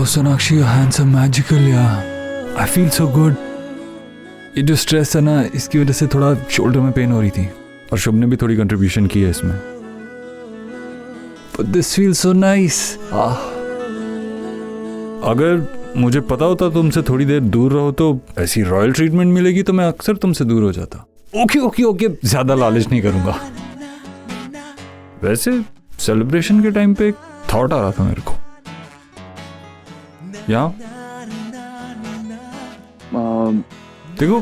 Oh, Sonakshi, your hands are magical, yeah. I feel so good. ये जो stress है ना, इसकी वजह से थोड़ा शोल्डर में पेन हो रही थी और शुभ ने भी थोड़ी कंट्रीब्यूशन की है इसमें. But this feels so nice. अगर मुझे पता होता तुमसे थोड़ी देर दूर रहो तो ऐसी रॉयल ट्रीटमेंट मिलेगी तो मैं अक्सर तुमसे दूर हो जाता. ओके ओके ओके, ज्यादा लालच नहीं करूंगा. वैसे सेलिब्रेशन के टाइम पे एक थॉट आ रहा था मेरे को. या देखो,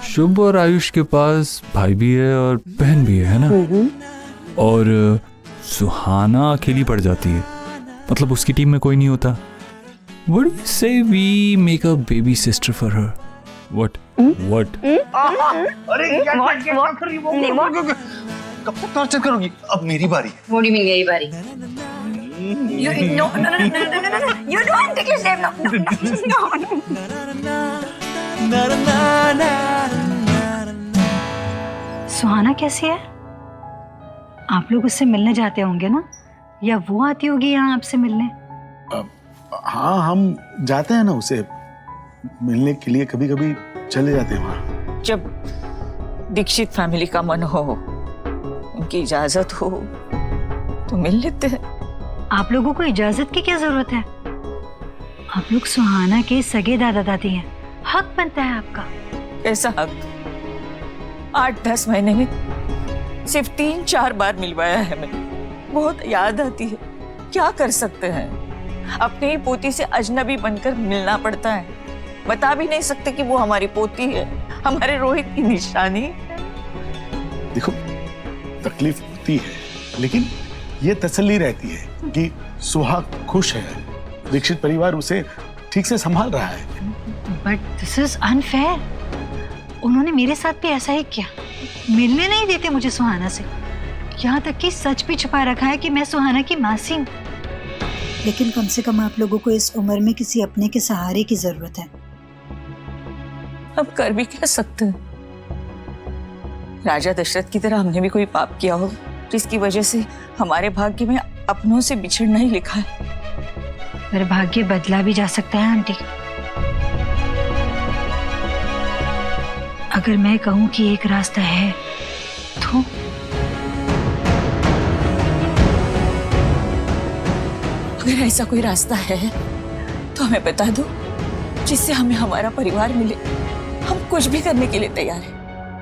शुभ और आयुष के पास भाई भी है और बहन भी है ना. और सुहाना अकेली पड़ जाती है, मतलब उसकी टीम में कोई नहीं होता. What do you say we make a baby sister for her? What? What? अरे कब तक टॉर्चर करोगी? अब मेरी बारी है. What do you mean मेरी बारी? No. You don't take your name. No. सुहाना कैसी है? आप लोग उससे मिलने जाते होंगे ना, या वो आती होगी यहाँ आपसे मिलने? हाँ, हम जाते हैं ना उसे मिलने के लिए, कभी कभी चले जाते हैं वहाँ. जब दीक्षित फैमिली का मन हो, उनकी इजाजत हो तो मिल लेते हैं. आप लोगों को इजाजत की क्या जरूरत है? आप लोग सुहाना के सगे दादा दादी हैं, हक बनता है आपका. ऐसा हक 8-10 महीने में सिर्फ 3-4 बार मिलवाया है मैंने. बहुत याद आती है. क्या कर सकते हैं, अपनी ही पोती से अजनबी बनकर मिलना पड़ता है. बता भी नहीं सकते कि वो हमारी पोती है, हमारे रोहित की निशानी. देखो, तकलीफ होती है, लेकिन ये तसल्ली रहती है कि सुहाग खुश है, दीक्षित परिवार उसे ठीक से संभाल रहा है. But this is unfair. उन्होंने मेरे साथ भी ऐसा ही किया. मिलने नहीं देते मुझे सुहाना से. यहाँ तक कि सच भी छुपा रखा है कि मैं सुहाना की मासी हूँ. लेकिन कम से कम आप लोगों को इस उम्र में किसी अपने के सहारे की जरूरत है. अब कर भी क्या सकते हैं. राजा दशरथ की तरह हमने भी कोई पाप किया हो जिसकी वजह से हमारे भाग्य में अपनों से बिछड़ना ही लिखा है. पर भाग्य बदला भी जा सकता है आंटी. अगर मैं कहूँ कि एक रास्ता है तो अगर ऐसा कोई रास्ता है तो हमें बता दो, जिससे हमें हमारा परिवार मिले. हम कुछ भी करने के लिए तैयार हैं.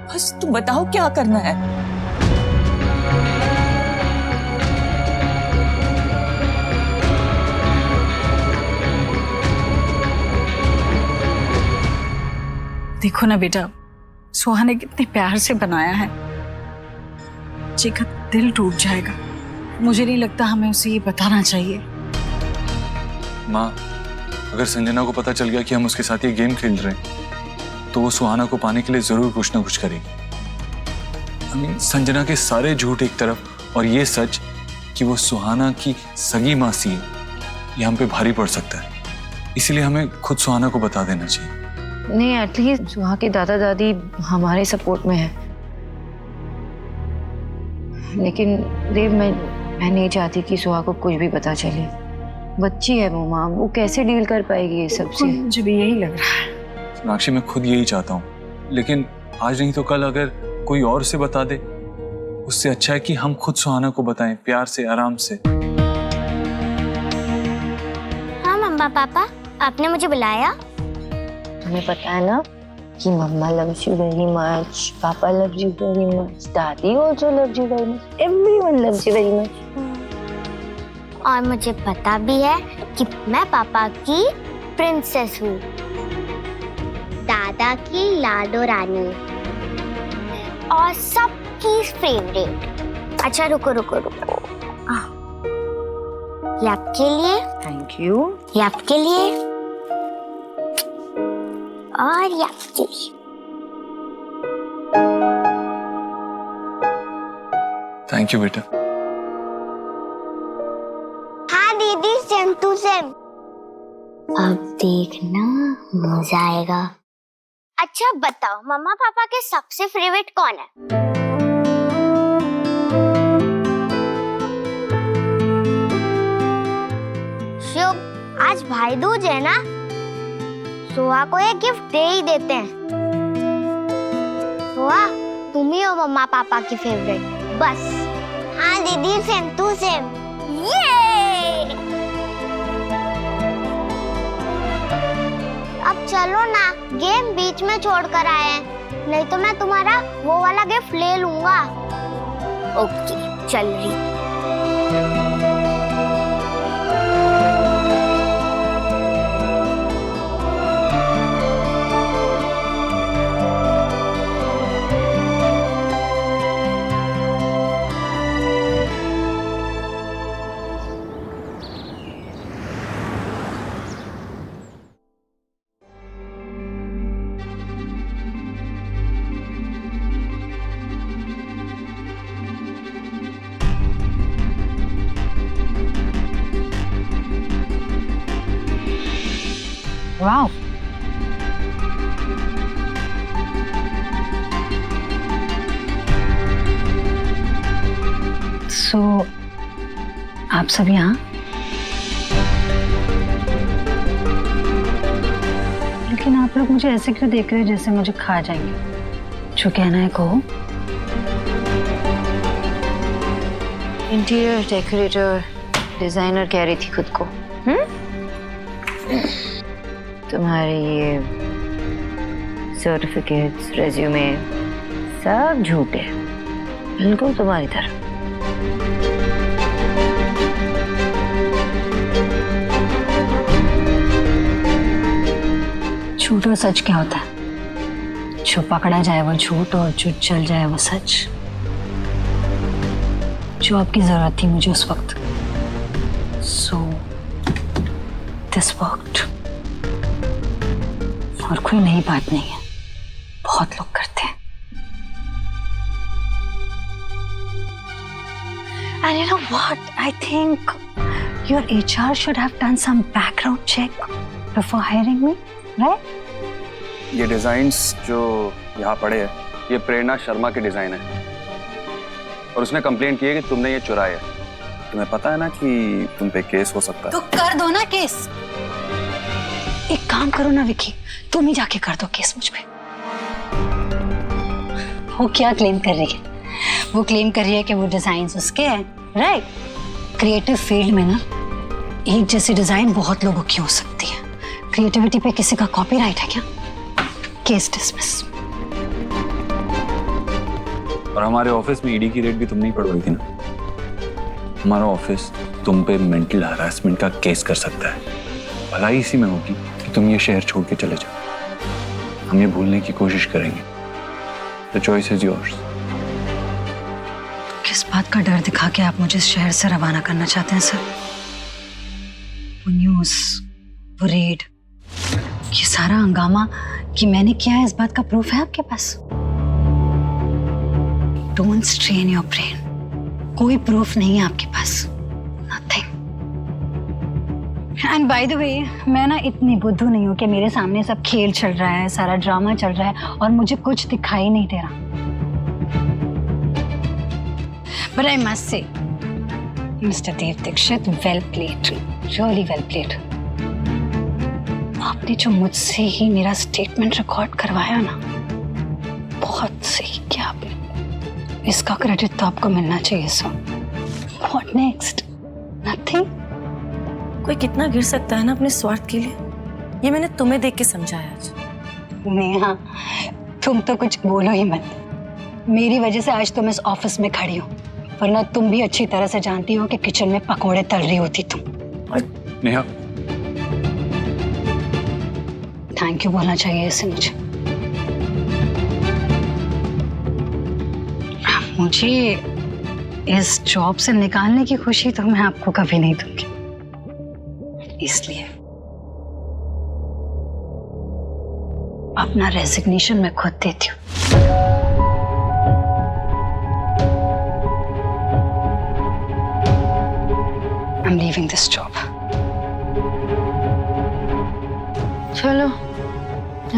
बस तुम बताओ क्या करना है. देखो ना बेटा, सुहा ने कितने प्यार से बनाया है. जी का दिल टूट जाएगा. मुझे नहीं लगता हमें उसे ये बताना चाहिए. माँ, अगर संजना को पता चल गया कि हम उसके साथ ये गेम खेल रहे हैं तो वो सुहाना को पाने के लिए जरूर कुछ ना कुछ करेगी. संजना के सारे झूठ एक तरफ और ये सच कि वो सुहाना की सगी मासी है, ये हम पे भारी पड़ सकता है. इसीलिए हमें खुद सुहाना को बता देना चाहिए. नहीं, एटलीस्ट सुहा के दादा दादी हमारे सपोर्ट में है. लेकिन देव, मैं नहीं चाहती कि सुहा को कुछ भी पता चले. बच्ची है वो माँ, वो कैसे डील कर पाएगी ये सब से. मुझे भी यही लग रहा है. सोनाक्षी, मैं खुद यही चाहता हूँ, लेकिन आज नहीं तो कल अगर कोई और से बता दे, उससे अच्छा है कि हम खुद सुहाना को बताएं, प्यार से, आराम से. हाँ मम्मा पापा, आपने मुझे बुलाया. तुम्हें पता है ना कि मम्मा loves you very much, पापा loves you very much, दादी also loves you very much, everyone loves you very much. और मुझे पता भी है कि मैं पापा की प्रिंसेस हूँ, दादा की लाडो रानी और सबकी फेवरेट. अच्छा रुको. ये आपके लिए. Thank you. ये आपके लिए और ये आपके लिए. थैंक यू बेटा. हाँ दीदी, सेम टू सेम. अब देखना मजा आएगा. अच्छा बताओ, मम्मा पापा के सबसे फेवरेट कौन है? शुभ, आज भाई है ना, सोहा को एक गिफ्ट दे ही देते हैं। सोहा, तुम ही हो मम्मा पापा की फेवरेट, बस। हाँ दीदी, सेम टू सेम। ये अब चलो ना, गेम बीच में छोड़कर आए हैं, नहीं तो मैं तुम्हारा वो वाला गिफ्ट ले लूंगा। ओके, चल रही। वाह, सो आप सब यहाँ? लेकिन आप लोग मुझे ऐसे क्यों देख रहे हैं जैसे मुझे खा जाएंगे? जो कहना है कहो। इंटीरियर डेकोरेटर, डिजाइनर कह रही थी खुद को। तुम्हारे ये सर्टिफिकेट्स, रेज्यूमे सब झूठे, बिल्कुल तुम्हारी तरह। झूठ और सच क्या होता है? जो पकड़ा जाए वो झूठ और जो चल जाए वो सच। जो आपकी जरूरत थी मुझे उस वक्त, सो दिस वर्कड। और कोई नई बात नहीं है, बहुत लोग करते हैं। And you know what? I think your HR should have done some background check before hiring me, right? ये डिजाइन्स जो यहाँ पड़े हैं, ये प्रेरणा शर्मा के डिजाइन है और उसने कंप्लेंट की है कि तुमने ये चुराए है। तुम्हें पता है ना कि तुम पे केस हो सकता है। तो कर दो ना केस। एक काम करो ना विकी, तुम ही जाके कर दो केस मुझ पे। वो क्या क्लेम कर रही है? वो क्लेम कर रही है कि वो डिजाइन्स उसके हैं, राइट? क्रिएटिव फील्ड में ना एक जैसी डिजाइन बहुत लोगों की हो सकती है। क्रिएटिविटी पे किसी का कॉपीराइट है क्या? Case dismiss. और हमारे ऑफिस में ईडी की रेड भी तुमने ही पढ़वाई थी ना। हमारा ऑफिस तुम पे मेंटल हरासमेंट का केस कर सकता है। भलाई इसी में होगी कि तुम ये शहर छोड़ के चले जाओ। हम ये भूलने की कोशिश करेंगे। The choice is yours. किस बात का डर दिखा के आप मुझे इस शहर से रवाना करना चाहते हैं सर? वो न्यूज़, वो रेड, ये सारा हंगामा कि मैंने किया है, इस बात का प्रूफ है आपके पास? Don't strain your brain. कोई प्रूफ नहीं है आपके पास। Nothing. And by the way, मैं ना इतनी बुद्धू नहीं हूँ कि मेरे सामने सब खेल चल रहा है, सारा ड्रामा चल रहा है और मुझे कुछ दिखाई नहीं दे रहा। But I must say, Mr. Dev Dixit, well played, really well played. आपने जो मुझसे ही मेरा स्टेटमेंट रिकॉर्ड करवाया ना, बहुत सही किया आपने। इसका क्रेडिट तो आपको मिलना चाहिए सर। What next? Nothing. कोई कितना गिर सकता है ना अपने स्वार्थ के लिए, ये मैंने तुम्हें देख के समझाया आज। नेहा, तुम तो कुछ बोलो ही मत। मेरी वजह से आज तुम इस ऑफिस में खड़ी हो, वरना तुम भी अच्छी तरह से जानती हो कि किचन में पकोड़े तल रही होती तुम। नेहा, थैंक यू बोलना चाहिए इसे मुझे। मुझे इस जॉब से निकालने की खुशी तो मैं आपको कभी नहीं दूंगी, इसलिए अपना रेजिग्नेशन मैं खुद देती हूँ। I'm leaving this job. चलो,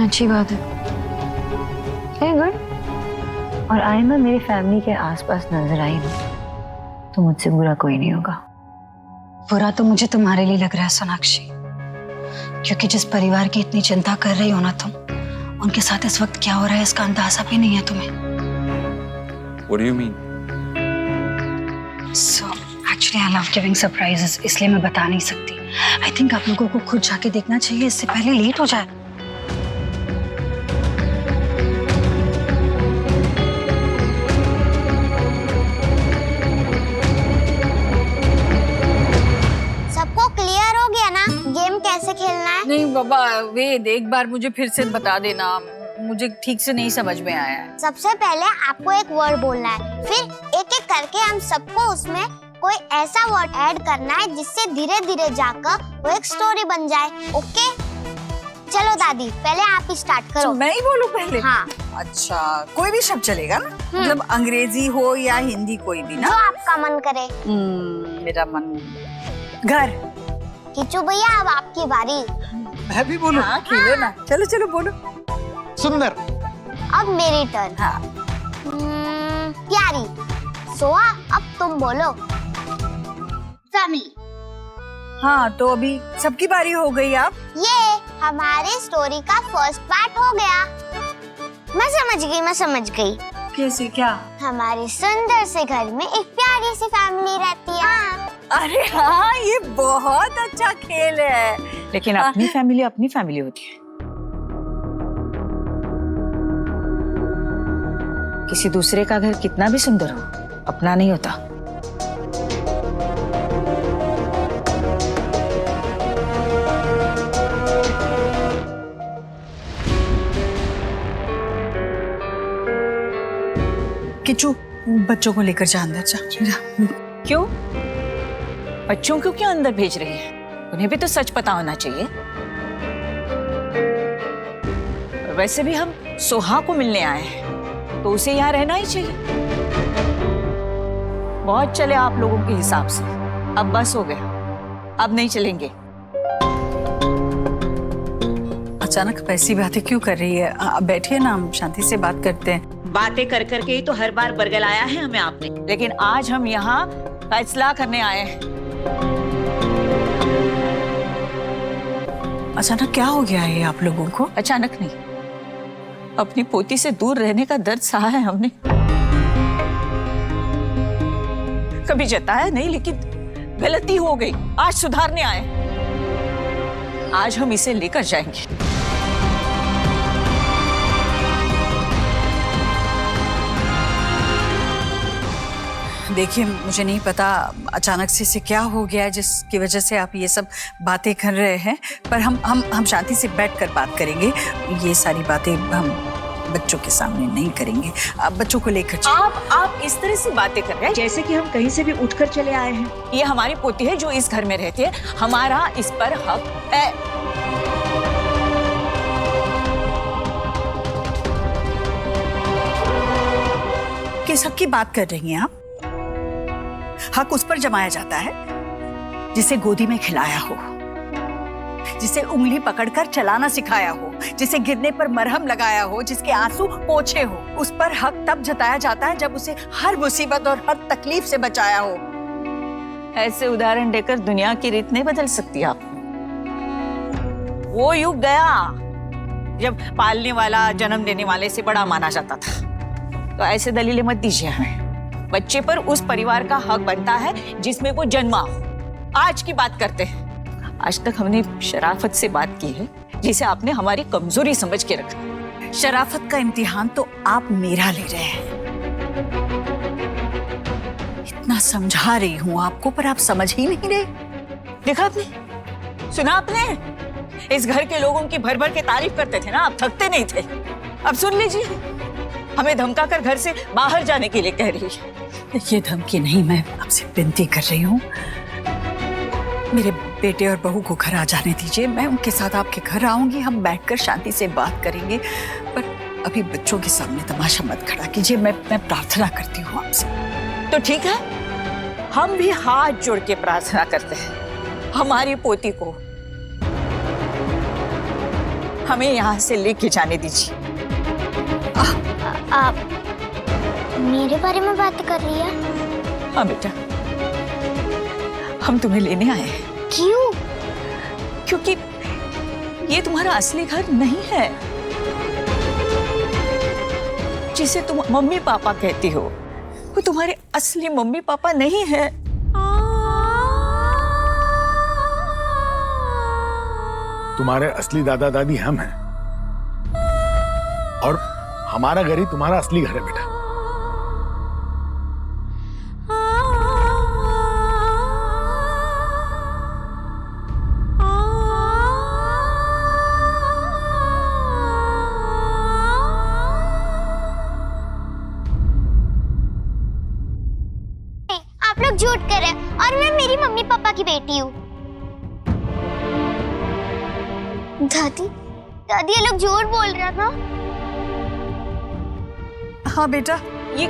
अच्छी बात है। Very good. और आइंदा मेरी फैमिली के आसपास नजर आई ना, तो मुझसे बुरा कोई नहीं होगा। बुरा तो मुझे तुम्हारे लिए लग रहा है सोनाक्षी, क्योंकि जिस परिवार की इतनी चिंता कर रही हो ना तुम, उनके साथ इस वक्त क्या हो रहा है इसका अंदाजा भी नहीं है तुम्हें। What do you mean? So actually I love giving surprises, इसलिए मैं बता नहीं सकती। I think आप लोगों को खुद जाके देखना चाहिए, इससे पहले लेट हो जाए। सबको क्लियर हो गया ना गेम कैसे खेलना है? नहीं बाबा, वेद एक बार मुझे फिर से बता देना, मुझे ठीक से नहीं समझ में आया है। सबसे पहले आपको एक वर्ड बोलना है, फिर एक एक करके हम सबको उसमें कोई ऐसा वर्ड ऐड करना है जिससे धीरे धीरे जाकर वो एक स्टोरी बन जाए। ओके चलो दादी, पहले आप ही स्टार्ट करो। मैं ही बोलूं पहले? हाँ। अच्छा, कोई भी शब्द चलेगा ना? मतलब अंग्रेजी हो या हिंदी, कोई भी ना? जो आपका मन करे। मेरा मन घर। किचू भैया अब आपकी बारी। मैं भी बोलूं? हाँ, खेलो ना। चलो चलो बोलो। सुंदर। अब मेरी टर्न। हाँ। प्यारी। सोआ अब तुम बोलो। फैमिली। हाँ, तो अभी सबकी बारी हो गई। आप ये हमारे स्टोरी का फर्स्ट पार्ट हो गया। मैं समझ गई। कैसे? क्या? हमारे सुंदर से घर में एक प्यारी सी फैमिली रहती है। अरे हाँ, ये बहुत अच्छा खेल है। लेकिन अपनी फैमिली होती है, किसी दूसरे का घर कितना भी सुंदर हो, अपना नहीं होता। किचू, बच्चों को लेकर जा अंदर जा। क्यों? बच्चों को क्यों अंदर भेज रही है? उन्हें भी तो सच पता होना चाहिए। और वैसे भी हम सोहा को मिलने आए हैं, तो उसे यहाँ रहना ही चाहिए। बहुत चले आप लोगों के हिसाब से, अब बस हो गया, अब नहीं चलेंगे। अचानक ऐसी बातें क्यों कर रही है? आप बैठिए ना, हम शांति से बात करते हैं। बातें कर करके ही तो हर बार बरगलाया है हमें आपने। लेकिन आज हम यहाँ फैसला करने आए हैं। अचानक क्या हो गया है आप लोगों को? अचानक नहीं, अपनी पोती से दूर रहने का दर्द सहा है हमने। कभी जताया नहीं, लेकिन गलती हो गई, आज सुधारने आए। आज हम इसे लेकर जाएंगे। देखिए, मुझे नहीं पता अचानक से इसे क्या हो गया है जिसकी वजह से आप ये सब बातें कर रहे हैं, पर हम शांति से बैठकर बात करेंगे। ये सारी बातें हम बच्चों के सामने नहीं करेंगे। आप बच्चों को लेकर आप इस तरह से बातें कर रहे हैं जैसे कि हम कहीं से भी उठकर चले आए हैं। ये हमारी पोती है जो इस घर में रहती है, हमारा इस पर हक है। किस हक की बात कर रही हैं आप? हक उस पर जमाया जाता है जिसे गोदी में खिलाया हो, जिसे उंगली पकड़कर चलाना सिखाया हो, जिसे गिरने पर मरहम लगाया हो, जिसके आंसू पोंछे हो। उस पर हक तब जताया जाता है जब उसे हर मुसीबत और हर तकलीफ से बचाया हो। ऐसे उदाहरण देकर दुनिया की रीत नहीं बदल सकती आप। वो युग गया जब पालने वाला जन्म देने वाले से बड़ा माना जाता था। तो ऐसे दलीलें मत दीजिए हमें। बच्चे पर उस परिवार का हक बनता है जिसमें वो जन्मा हो। आज की बात करते हैं। आज तक हमने शराफत से बात की है, जिसे आपने हमारी कमजोरी समझ के रखा। शराफत का इम्तिहान तो आप मेरा ले रहे हैं। इतना समझा रही हूं आपको, पर आप समझ ही नहीं रहे। देखा आपने, सुना आपने? इस घर के लोगों की भर भर के तारीफ करते थे ना, आप थकते नहीं थे। अब सुन लीजिए, हमें धमकाकर घर से बाहर जाने के लिए कह रही है। ये धमकी नहीं, मैं आपसे विनती कर रही हूँ। मेरे बेटे और बहू को घर आ जाने दीजिए। मैं उनके साथ आपके घर आऊंगी, हम बैठकर शांति से बात करेंगे। पर अभी बच्चों के सामने तमाशा मत खड़ा कीजिए। मैं प्रार्थना करती हूँ आपसे। तो ठीक है, हम भी हाथ जोड़ के प्रार्थना करते हैं। हमारी पोती को हमें यहाँ से लेके जाने दीजिए। आप मेरे बारे में बात कर रही है? हाँ बेटा, हम तुम्हें लेने आए हैं। क्यों? क्योंकि ये तुम्हारा असली घर नहीं है। जिसे तुम मम्मी पापा कहती हो वो तुम्हारे असली मम्मी पापा नहीं है। तुम्हारे असली दादा दादी हम हैं और हमारा घर ही तुम्हारा असली घर है बेटा। आप लोग झूठ कर रहे हैं और मैं मेरी मम्मी पापा की बेटी हूँ। दादी दादी ये लोग झूठ बोल रहा था। हाँ बेटा, ये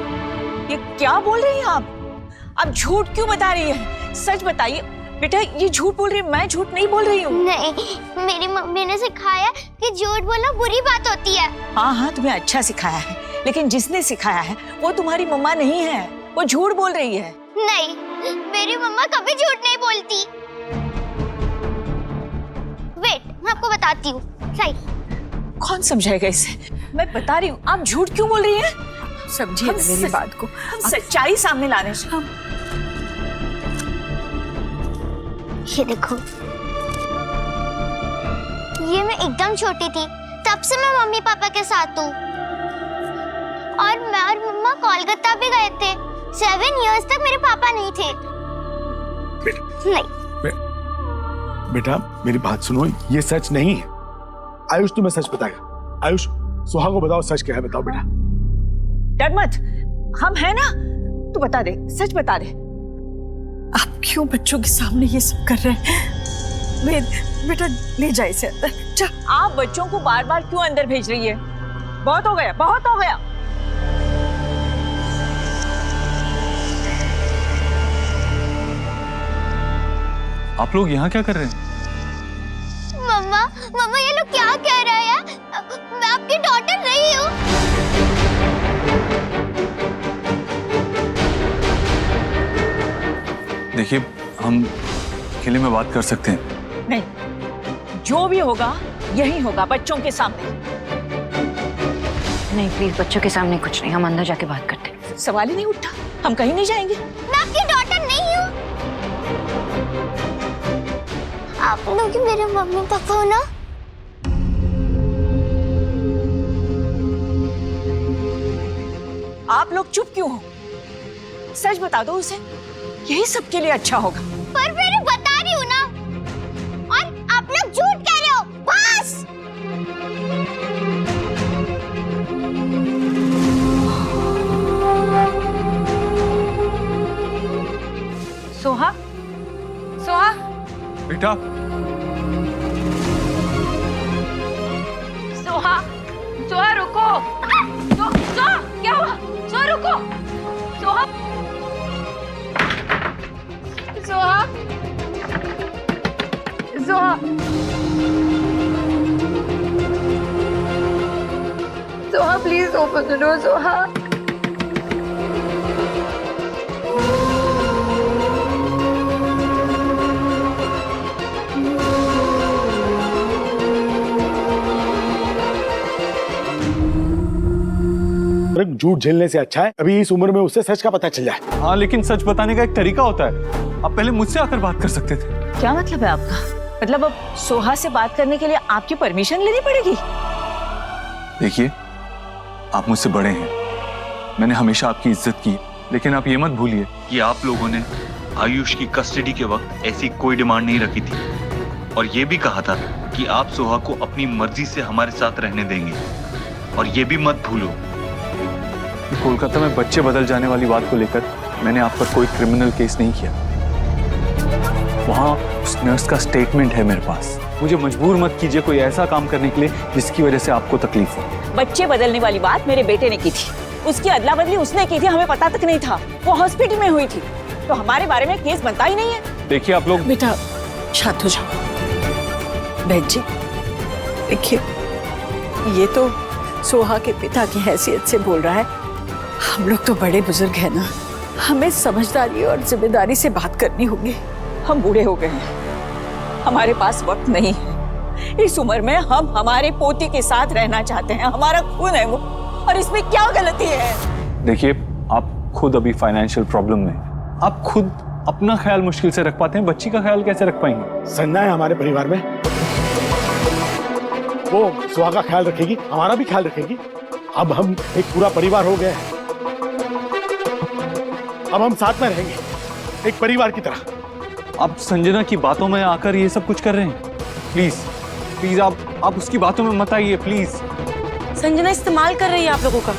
क्या बोल रही हैं आप झूठ क्यों बता रही है? सच बताइए बेटा, ये झूठ बोल रही है, मैं झूठ नहीं बोल रही हूँ। नहीं, मेरी मम्मी ने सिखाया कि झूठ बोलना बुरी बात होती है। हाँ, तुम्हें अच्छा सिखाया है, लेकिन जिसने सिखाया है वो तुम्हारी मम्मा नहीं है, वो झूठ बोल रही है। नहीं, मेरी मम्मा कभी झूठ नहीं बोलती। वेट, मैं आपको बताती हूँ। कौन समझाएगा इसे? मैं बता रही हूँ, आप झूठ क्यों बोल रही हैं? समझिए मेरी बात को। सच्चाई सामने लाने से। ये देखो, ये मैं एकदम छोटी थी तब से मैं मम्मी पापा के साथ हूँ। और मैं और मम्मा कोलकाता भी गए थे। 7 इयर्स तक मेरे पापा नहीं थे। बेटा मेरी बात सुनो, ये सच नहीं है। आयुष तुम्हें सच बताएगा। आयुष, सुहा को बताओ सच क्या है, बताओ बेटा। डर मत, हम हैं ना, तू बता दे, सच बता दे। आप क्यों बच्चों के सामने ये सब कर रहे हैं? बेटा ले जाए इसे अंदर। जा। आप बच्चों को बार बार क्यों अंदर भेज रही है? बहुत हो गया, बहुत हो गया। आप लोग यहाँ क्या कर रहे हैं? मम्मा ये लोग क्या कह रहे हैं? मैं आपकी डॉटर नहीं हूँ। देखिए, हम अकेले में बात कर सकते हैं। नहीं, जो भी होगा यही होगा, बच्चों के सामने। नहीं प्लीज, बच्चों के सामने कुछ नहीं, हम अंदर जाके बात करते हैं। सवाल ही नहीं उठा, हम कहीं नहीं जाएंगे। मैं आपकी डॉटर नहीं हूँ। आप लोग ही मेरे मम्मी पापा हो ना? आप लोग चुप क्यों हो? सच बता दो उसे, यही सबके लिए अच्छा होगा। पर मैं बता रही हूँ ना, और आप लोग झूठ कह रहे हो। बस। सोहा, सोहा बेटा, सोहा, सोहा रुको। सोहा, क्या हुआ? सोहा रुको। Soha, Soha, Soha, Soha please open the door. Soha, झूठ झेलने से अच्छा है अभी इस उम्र में उससे सच का पता चल जाए। हाँ, लेकिन सच बताने का एक तरीका होता है। आप पहले मुझसे आकर बात कर सकते थे। क्या मतलब है आपका? मतलब अब सोहा से बात करने के लिए आपकी परमिशन लेनी पड़ेगी? देखिए, आप मुझसे बड़े हैं, मैंने हमेशा आपकी इज्जत की, लेकिन आप ये मत भूलिए कि आप लोगों ने आयुष की कस्टडी के वक्त ऐसी कोई डिमांड नहीं रखी थी, और ये भी कहा था कि आप सोहा को अपनी मर्जी से हमारे साथ रहने देंगे। और ये भी मत भूलो, कोलकाता में बच्चे बदल जाने वाली बात को लेकर मैंने आप पर कोई क्रिमिनल केस नहीं किया। वहाँ उस नर्स का स्टेटमेंट है मेरे पास। मुझे मजबूर मत कीजिए कोई ऐसा काम करने के लिए जिसकी वजह से आपको तकलीफ हो। बच्चे बदलने वाली बात मेरे बेटे ने की थी, उसकी अदला बदली उसने की थी, हमें पता तक नहीं था। वो हॉस्पिटल में हुई थी, तो हमारे बारे में केस बनता ही नहीं है। देखिए आप लोग। बेटा शांत हो जाओ। बहन जी देखिए, ये तो सोहा के पिता की हैसियत से बोल रहा है। हम लोग तो बड़े बुजुर्ग हैं ना, हमें समझदारी और जिम्मेदारी से बात करनी होगी। हम बूढ़े हो गए हैं, हमारे पास वक्त नहीं है। इस उम्र में हम हमारे पोती के साथ रहना चाहते हैं, हमारा खून है वो, और इसमें क्या गलती है? देखिए, आप खुद अभी फाइनेंशियल प्रॉब्लम में, आप खुद अपना ख्याल मुश्किल से रख पाते हैं, बच्ची का ख्याल कैसे रख पाएंगे? संजना है हमारे परिवार में, वो सुहा का ख्याल रखेगी, हमारा भी ख्याल रखेगी। अब हम एक पूरा परिवार हो गए हैं, अब हम साथ में रहेंगे एक परिवार की तरह। आप संजना की बातों में आकर ये सब कुछ कर रहे हैं? प्लीज प्लीज आप उसकी बातों में मत आइए प्लीज। संजना इस्तेमाल कर रही है आप लोगों का,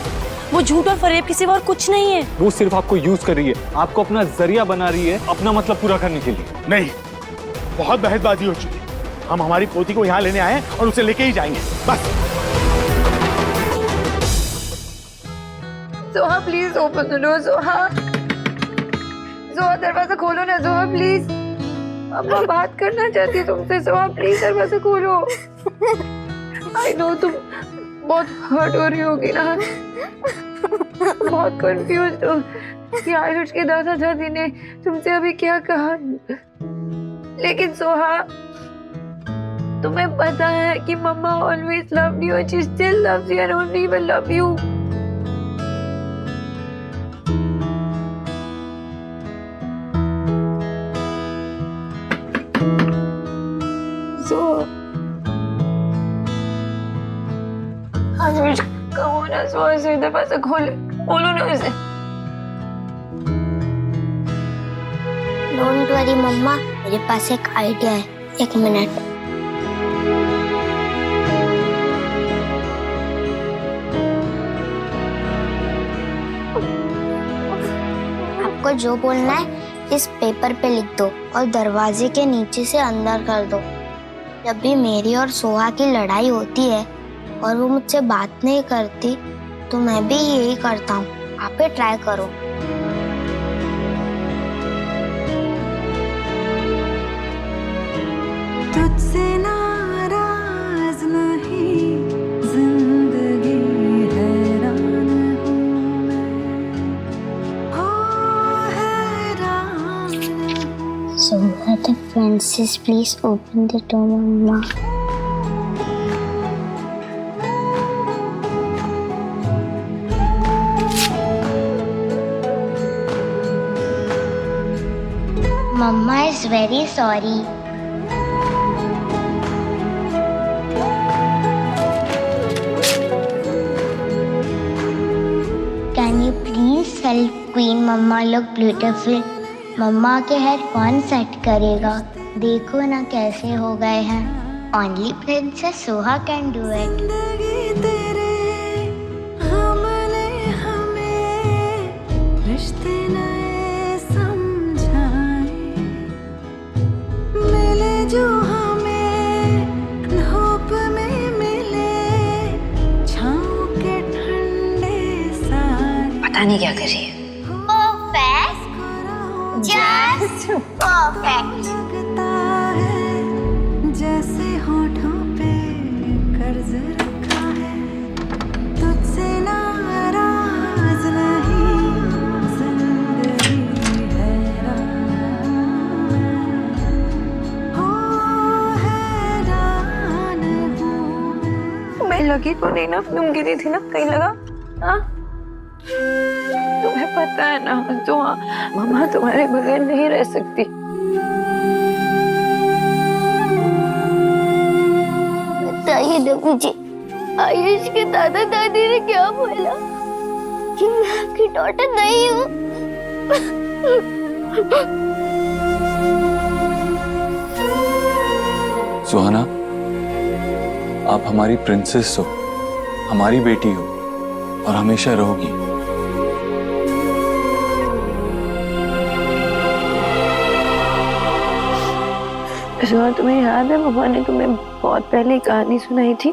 वो झूठ और फरेब के सिवा और कुछ नहीं है। वो सिर्फ आपको यूज कर रही है, आपको अपना जरिया बना रही है अपना मतलब पूरा करने के लिए। नहीं, बहुत बहसबाजी हो चुकी, हम हमारी पोती को यहाँ लेने आए और उसे लेके ही जाएंगे बस। जोहा प्लीज ओपन द डोर। जोहा, जोहा दरवाजा खोलो ना जोहा प्लीज। अम्मा बात करना चाहती है तुमसे। जोहा प्लीज दरवाजा खोलो। आई नो तुम बहुत हर्ट हो रही होगी ना, बहुत कंफ्यूज हो कि आयुष के दादा दादी ने तुमसे अभी क्या कहा। लेकिन सोहा, तुम्हें पता है कि mamma always loved you and she still loves you and only will love you. Ayush कहो ना सोहा से दरवाजा खोलो ना उसे। डोंट वरी मम्मा, मेरे पास एक आइडिया है, एक मिनट। आपको जो बोलना है इस पेपर पे लिख दो और दरवाजे के नीचे से अंदर कर दो। जब भी मेरी और सोहा की लड़ाई होती है और वो मुझसे बात नहीं करती तो मैं भी यही करता हूँ। आप भी ट्राई करो। तुझसे नाराज नहीं, जिंदगी हैरान हूँ मैं, हो हैरान। सोहा द फ्रांसिस, please open the door mama. Mama is very sorry. Can you please help Queen Mama look beautiful? मम्मा के हेयर कौन सेट करेगा? देखो ना कैसे हो गए हैं। Only Princess Soha can do it. जो हमें धूप में मिले, छाँव के ठंडे सारे। पता नहीं क्या कर रही है। Perfect, just perfect. लगता है जैसे होठों पे कर्ज रखा है, तुझसे नाराज नहीं, जिंदगी हैरान। मैं लगी तो नहीं ना, तुम गिरी थी ना, कहीं लगा? हाँ, तुम्हें पता है ना जो मम्मा तुम्हारे बगैर नहीं रह सकती। बताइए ना मुझे, आयुष के दादा दादी ने क्या बोला कि मैं आपकी डॉटर नहीं हूँ? सुहाना, आप हमारी प्रिंसेस हो, हमारी बेटी हो और हमेशा रहोगी। तुम्हें याद है मम्मा ने तुम्हें बहुत पहले कहानी सुनाई थी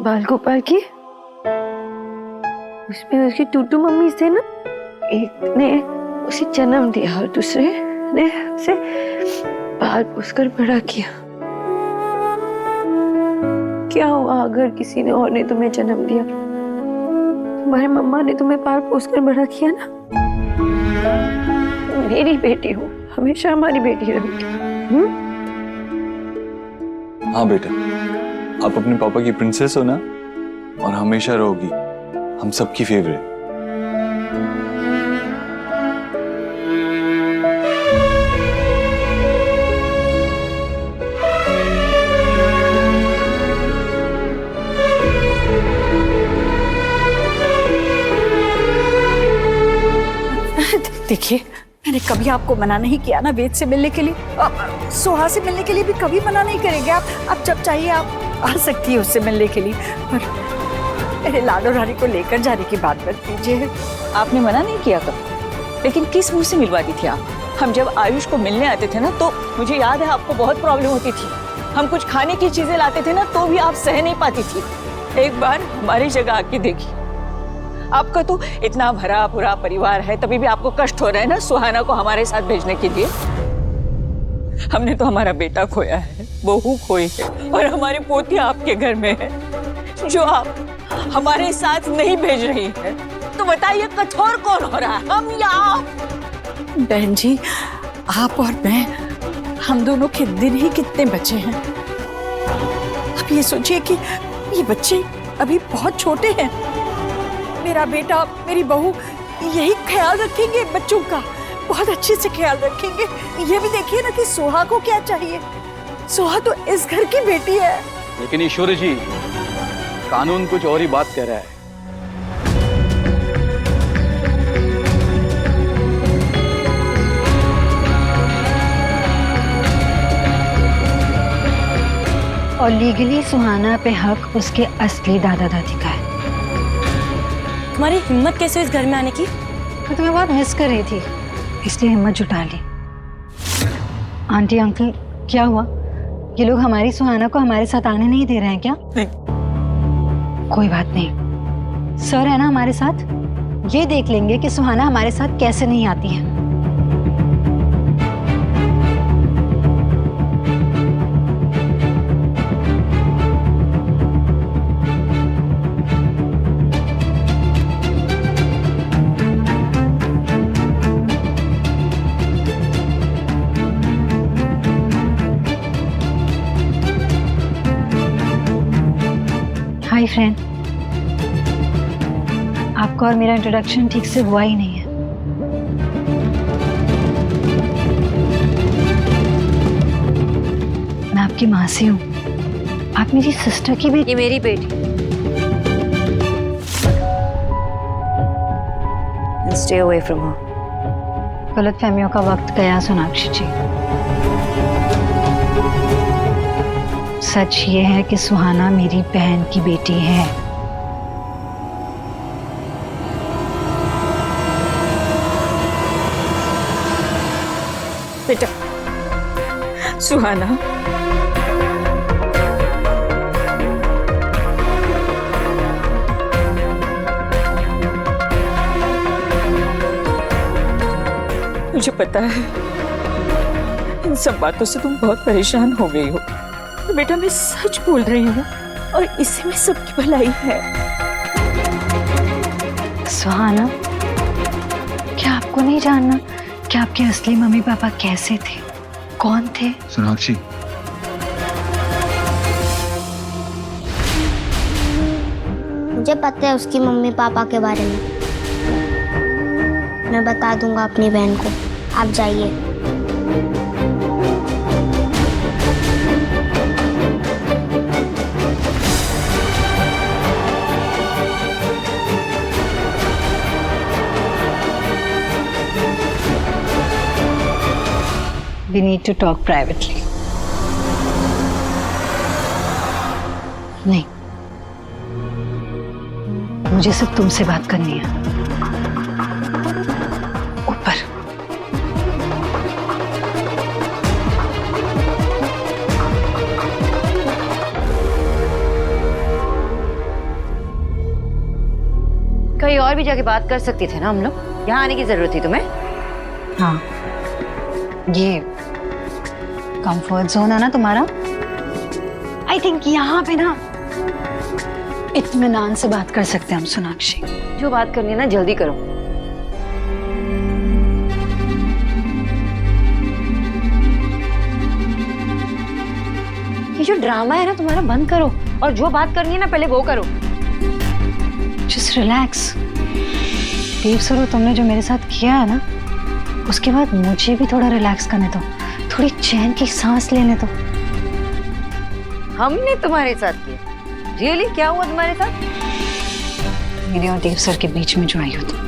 बाल गोपाल की? उसमें उसकी टूटू मम्मी थे ना, एक ने उसे जन्म दिया और दूसरे ने उसे पाल पोसकर बड़ा किया। क्या हुआ अगर किसी ने और ने तुम्हें जन्म दिया? तुम्हारी मम्मा ने तुम्हें पाल पोसकर बड़ा किया ना। मेरी बेटी हो, हमेशा हमारी बेटी रहोगी। हाँ बेटा, आप अपने पापा की प्रिंसेस हो ना, और हमेशा रहोगी हम सबकी फेवरेट। देखिए, मैंने कभी आपको मना नहीं किया ना वेद से मिलने के लिए, सुहा से मिलने के लिए भी कभी मना नहीं करेंगे। आप जब चाहिए आप आ सकती है उससे मिलने के लिए, पर मेरे लाडो रानी को लेकर जाने की बात मत कीजिए। आपने मना नहीं किया कभी, लेकिन किस मुंह से मिलवाती थी आप? हम जब आयुष को मिलने आते थे ना, तो मुझे याद है आपको बहुत प्रॉब्लम होती थी। हम कुछ खाने की चीजें लाते थे ना, तो भी आप सह नहीं पाती थी। एक बार हमारी जगह आके देखी, आपका तो इतना भरा पूरा परिवार है, तभी भी आपको कष्ट हो रहा है ना सुहाना को हमारे साथ भेजने के लिए। हमने तो हमारा बेटा खोया है, बहू खोई है, और हमारी पोती आपके घर में है, जो आप हमारे साथ नहीं भेज रही है। तो बताइए कठोर कौन हो रहा है, हम या आप? बहन जी, आप और मैं, हम दोनों के दिन ही कितने बचे हैं। अब ये सोचिए कि ये बच्चे अभी बहुत छोटे हैं। मेरा बेटा, मेरी बहू यही ख्याल रखेंगे बच्चों का, बहुत अच्छे से ख्याल रखेंगे। ये भी देखिए ना कि सुहा को क्या चाहिए। सुहा तो इस घर की बेटी है। लेकिन ईश्वरी जी, कानून कुछ और ही बात कह रहा है। और लीगली सुहाना पे हक उसके असली दादा दादी का है। तुम्हारी हिम्मत कैसे हुई इस घर में आने की? तो तुम्हें बहुत मिस कर रही थी, इसलिए हिम्मत जुटा ली। आंटी अंकल, क्या हुआ? ये लोग हमारी सुहाना को हमारे साथ आने नहीं दे रहे हैं क्या? नहीं। कोई बात नहीं, सर है ना हमारे साथ, ये देख लेंगे कि सुहाना हमारे साथ कैसे नहीं आती है। हाय फ्रेंड, आपका और मेरा इंट्रोडक्शन ठीक से हुआ ही नहीं है। मैं आपकी मासी हूँ, आप मेरी सिस्टर की बेटी। ये मेरी बेटी। Stay away from her. गलतफहमियों का वक्त गया सोनाक्षी जी। सच ये है कि सुहाना मेरी बहन की बेटी है। बेटा सुहाना, मुझे पता है इन सब बातों से तुम बहुत परेशान हो गई हो, तो बेटा मैं सच बोल रही हूँ, और इसी में सबकी भलाई है। सुहाना, क्या आपको नहीं जानना कि आपके असली मम्मी पापा कैसे थे, कौन थे? सोनाक्षी, मुझे पता है उसकी मम्मी पापा के बारे में। मैं बता दूंगा अपनी बहन को, आप जाइए। We need to talk privately. नहीं, मुझे सिर्फ तुमसे बात करनी है। ऊपर। कहीं और भी जाके बात कर सकते थे ना हम लोग, यहाँ आने की जरूरत थी तुम्हें? हाँ, ये कंफर्ट जोन है ना तुम्हारा। आई थिंक यहाँ पे ना इत्मीनान से बात कर सकते हैं हम सोनाक्षी। जो बात करनी है ना जल्दी करो। ये जो ड्रामा है ना तुम्हारा बंद करो, और जो बात करनी है ना पहले वो करो। Just relax. देव सर, तुमने जो मेरे साथ किया है ना, उसके बाद मुझे भी थोड़ा रिलैक्स करने दो, थोड़ी चैन की सांस लेने दो। हमने तुम्हारे साथ किया? रियली क्या हुआ तुम्हारे साथ? मेरे और देव सर के बीच में जो आई हो तुम,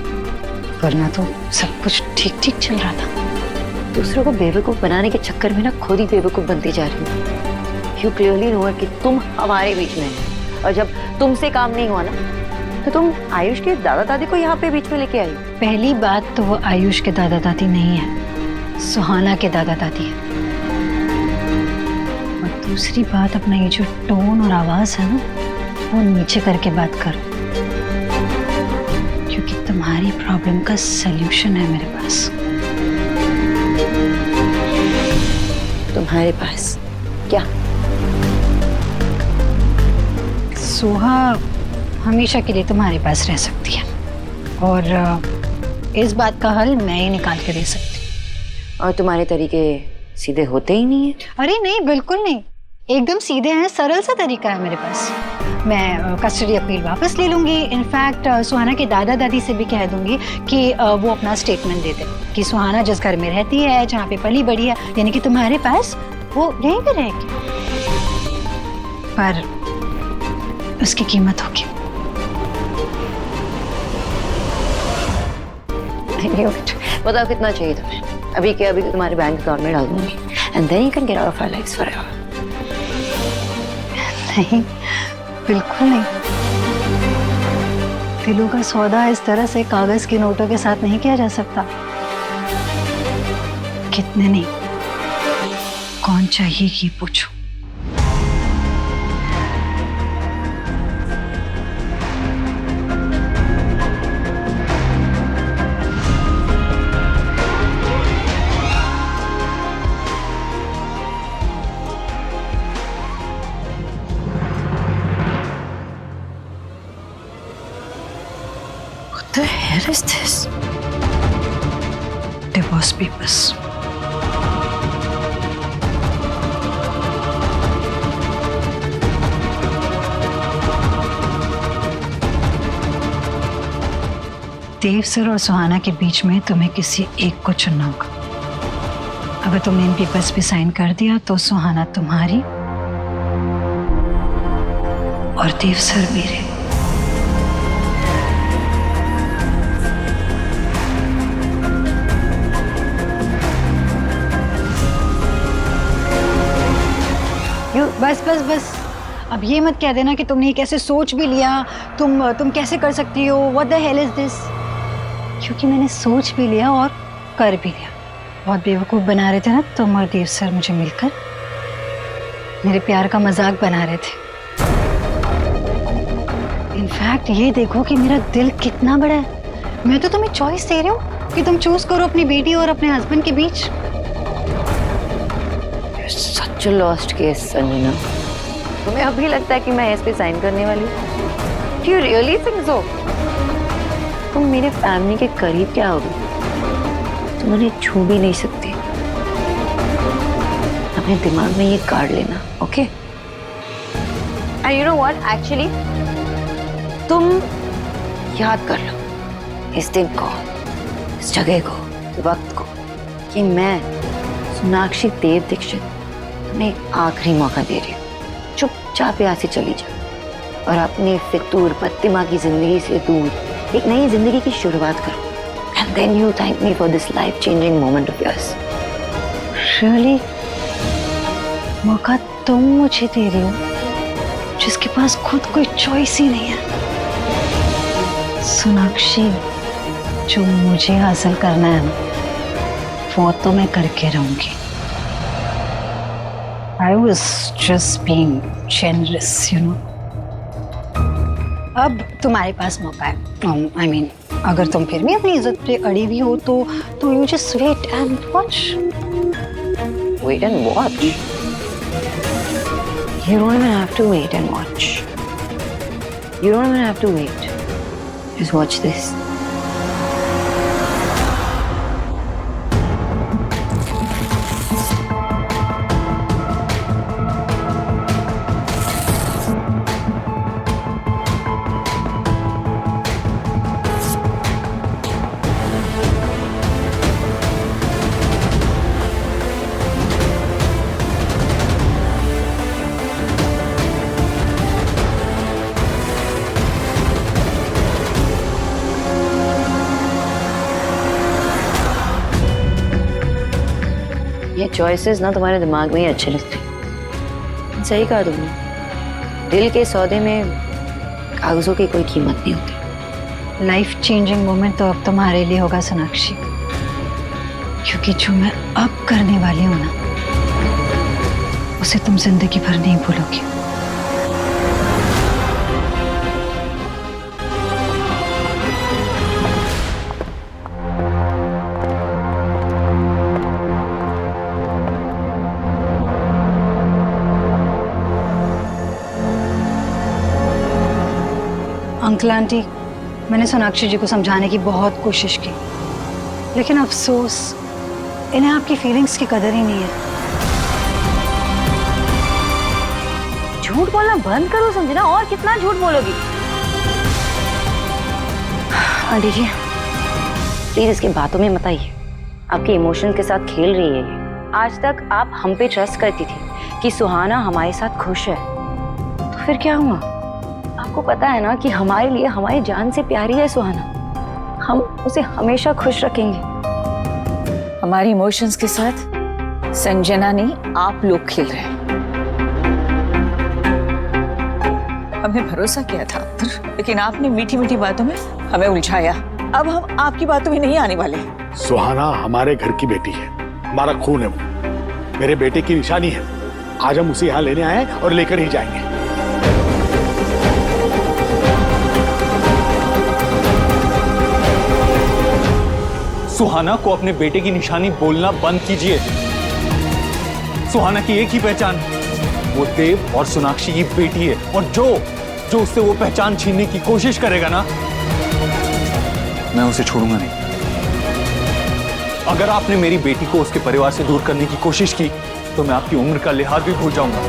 वरना तो सब कुछ ठीक ठीक चल रहा था। दूसरों को बेवकूफ बनाने के चक्कर में ना खुद ही बेवकूफ बनती जा रही हो। यू क्लियरली नो कि तुम हमारे बीच में है, और जब तुमसे काम नहीं हुआ ना तो तुम आयुष के दादा दादी को यहाँ पे बीच में लेके आई। पहली बात तो वो आयुष के दादा दादी नहीं है, सुहाना के दादा दादी है। और दूसरी बात, अपना ये जो टोन और आवाज है ना, वो नीचे करके बात करो, क्योंकि तुम्हारी प्रॉब्लम का सलूशन है मेरे पास। तुम्हारे पास क्या? सुहा हमेशा के लिए तुम्हारे पास रह सकती है, और इस बात का हल मैं ही निकाल के दे सकती हूँ। और तुम्हारे तरीके सीधे होते ही नहीं है? अरे नहीं, बिल्कुल नहीं, एकदम सीधे हैं, सरल सा तरीका है मेरे पास। मैं कस्टडी अपील वापस ले लूंगी। इनफैक्ट सुहाना के दादा दादी से भी कह दूंगी कि वो अपना स्टेटमेंट दे दे कि सुहाना जिस घर में रहती है, जहाँ पे पली बड़ी है, यानी कि तुम्हारे पास, वो यहीं पे रहेगी। पर उसकी कीमत होगी। बताओ कितना चाहिए तुम्हें? अभी क्या, अभी तुम्हारे बैंक अकाउंट में डाल दूंगी, and then you can get out of our lives forever. नहीं, बिल्कुल नहीं। दिलों का सौदा इस तरह से कागज के नोटों के साथ नहीं किया जा सकता। कितने नहीं, कौन चाहिए ये पूछो। What the hell is this? Divorce papers. Dev sir और सुहाना के बीच में तुम्हें किसी एक को चुनना होगा। अगर तुमने इन पेपर्स पे साइन कर दिया तो सुहाना तुम्हारी और देव सर मेरे। बस बस बस, अब ये मत कह देना कि तुमने ये कैसे सोच भी लिया, तुम कैसे कर सकती हो, what the hell is this. क्योंकि मैंने सोच भी लिया और कर भी लिया। बहुत बेवकूफ बना रहे थे ना तुम और देव सर मुझे मिलकर, मेरे प्यार का मजाक बना रहे थे। इनफैक्ट ये देखो कि मेरा दिल कितना बड़ा है। मैं तो तुम्हें चॉइस दे रही हूँ कि तुम चूज करो अपनी बेटी और अपने हस्बैंड के बीच। सच लॉस्ट केस संजना। तुम्हें अभी लगता है कि मैं इस पे साइन करने वाली हूँ? Do you really think so? तुम मेरे फैमिली के करीब क्या होगी? तुम उन्हें छू भी नहीं सकती। अपने दिमाग में ये गाड़ लेना, okay? And you know what? Actually, तुम याद कर लो इस दिन को, इस जगह को, इस वक्त को, कि मैं सोनाक्षी देव दीक्षित तुम्हें एक आखिरी मौका दे रही हूँ। चुपचाप यहाँ से चली जाओ और अपनी फितूर पत्तिमा की जिंदगी से दूर एक नई जिंदगी की शुरुआत करो। And then you thank me for this life changing moment of yours. Really? मौका तुम मुझे दे रही हो जिसके पास खुद कोई चॉइस ही नहीं है। सोनाक्षी, जो मुझे हासिल करना है वो तो मैं करके रहूंगी। I was just being generous, you know. अब तुम्हारे पास मौका है। I mean, अगर तुम फिर भी अपनी इज्जत पे अड़ी हुई हो तो you just wait and watch. Wait and watch? You don't even have to wait and watch. You don't even have to wait. Just watch this. ये चॉइसेस ना तुम्हारे दिमाग में ही अच्छे लगते। सही कहा तुमने, दिल के सौदे में कागजों की कोई कीमत नहीं होती। लाइफ चेंजिंग मोमेंट तो अब तुम्हारे लिए होगा सोनाक्षी, क्योंकि जो मैं अब करने वाली हूँ ना, उसे तुम जिंदगी भर नहीं भूलोगी। अंकल आंटी, मैंने सोनाक्षी जी को समझाने की बहुत कोशिश की, लेकिन अफसोस इन्हें आपकी फीलिंग्स की कदर ही नहीं है। झूठ बोलना बंद करो संजना, और कितना झूठ बोलोगी। आंटी जी प्लीज इसकी बातों में मत आइए, आपके इमोशन के साथ खेल रही है ये। आज तक आप हम पे ट्रस्ट करती थी कि सुहाना हमारे साथ खुश है, तो फिर क्या हुआ? आपको पता है ना कि हमारे लिए हमारी जान से प्यारी है सुहाना, हम उसे हमेशा खुश रखेंगे। हमारी इमोशंस के साथ संजना नहीं, आप लोग खेल रहे हैं। हमें भरोसा किया था आप पर, लेकिन आपने मीठी मीठी बातों में हमें उलझाया। अब हम आपकी बातों में नहीं आने वाले। सुहाना हमारे घर की बेटी है, हमारा खून है वो, मेरे बेटे की निशानी है। आज हम उसे यहाँ लेने आए हैं और लेकर ही जाएंगे। सुहाना को अपने बेटे की निशानी बोलना बंद कीजिए। सुहाना की एक ही पहचान, वो देव और सोनाक्षी की बेटी है, और जो उससे वो पहचान छीनने की कोशिश करेगा ना, मैं उसे छोड़ूंगा नहीं। अगर आपने मेरी बेटी को उसके परिवार से दूर करने की कोशिश की, तो मैं आपकी उम्र का लिहाज भी भूल जाऊंगा।